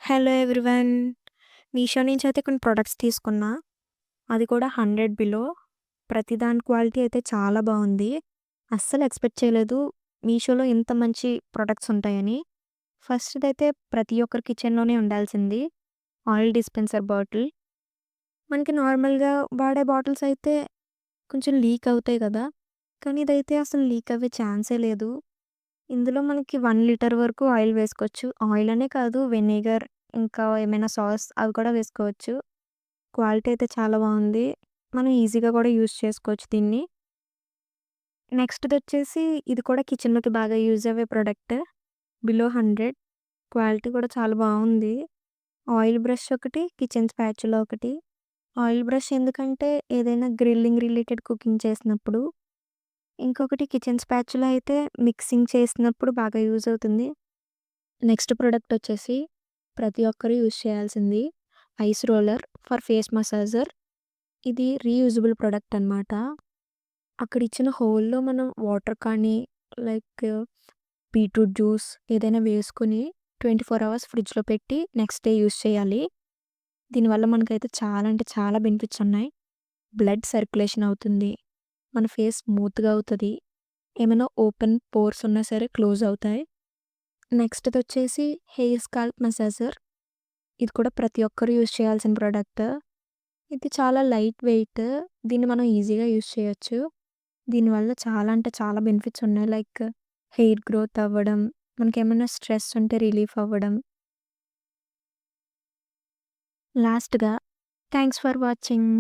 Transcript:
Hello everyone. Meesho నుంచి అయితే కొన్ని ప్రొడక్ట్స్ తీసుకున్నా. అది కూడా 100 బిలో. ప్రతి దాని క్వాలిటీ అయితే చాలా బావుంది. అస్సలు ఎక్స్‌పెక్ట్ చేయలేదు మీషోలో ఇంత మంచి ప్రొడక్ట్స్ ఉంటాయని. ఫస్ట్‌దైతే ప్రతి ఒక్కరి కిచెన్‌లోనే ఉండాల్సింది ఆయిల్ డిస్పెన్సర్ బాటిల్. మనకి నార్మల్‌గా వాడే బాటిల్స్ అయితే కొంచెం లీక్ అవుతాయి కదా! కానీ ఇదైతే అసలు లీక్ అవ్వే ఛాన్సే లేదు. ఇందులో మనకి 1 లీటర్ వరకు ఆయిల్ వేసుకోవచ్చు. ఆయిల్ అనే కాదు వెనిగర్, ఇంకా ఏమైనా సాస్ అవి కూడా వేసుకోవచ్చు. క్వాలిటీ అయితే చాలా బావుంది. మనం ఈజీగా కూడా యూజ్ చేసుకోవచ్చు దీన్ని. నెక్స్ట్‌దొచ్చేసి ఇది కూడా కిచెన్‌లోకి బాగా యూజ్ అయ్యే ప్రొడక్ట్. బిలో 100. క్వాలిటీ కూడా చాలా బావుంది. ఆయిల్ బ్రష్ ఒకటి, కిచెన్ స్పాచులా ఒకటి. ఆయిల్ బ్రష్ ఎందుకంటే ఏదైనా గ్రిల్లింగ్ రిలేటెడ్ కుకింగ్ చేసినప్పుడు. ఇంకొకటి కిచెన్ స్పాచులా అయితే మిక్సింగ్ చేసినప్పుడు బాగా యూజ్ అవుతుంది. నెక్స్ట్ ప్రొడక్ట్ వచ్చేసి ప్రతి ఒక్కరు యూజ్ చేయాల్సింది ice roller for face massager. ఇది రీయూజబుల్ ప్రొడక్ట్ అనమాట. అక్కడ ఇచ్చిన హోల్‌లో మనం వాటర్ కానీ, లైక్ బీట్రూట్ జ్యూస్ ఏదైనా వేసుకొని 24 అవర్స్ ఫ్రిడ్జ్‌లో పెట్టి నెక్స్ట్ డే యూజ్ చేయాలి. దీనివల్ల మనకైతే చాలా అంటే చాలా బెనిఫిట్స్ ఉన్నాయి. బ్లడ్ సర్క్యులేషన్ అవుతుంది. మన ఫేస్ స్మూత్‌గా అవుతది. ఏమైనా ఓపెన్ పోర్స్ ఉన్నా సరే క్లోజ్ అవుతాయి. నెక్స్ట్‌దొచ్చేసి హెయిర్ స్కాల్ప్ మసాజర్. ఇది కూడా ప్రతి ఒక్కరు యూజ్ చేయాల్సిన ప్రొడక్ట్. ఇది చాలా లైట్ వెయిట్. దీన్ని మనం ఈజీగా యూజ్ చేయొచ్చు. దీనివల్ల చాలా అంటే చాలా బెనిఫిట్స్ ఉన్నాయి. లైక్ హెయిర్ గ్రోత్ అవ్వడం, మనకేమన్నా స్ట్రెస్ ఉంటే రిలీఫ్ అవ్వడం. లాస్ట్‌గా థాంక్స్ ఫర్ వాచింగ్.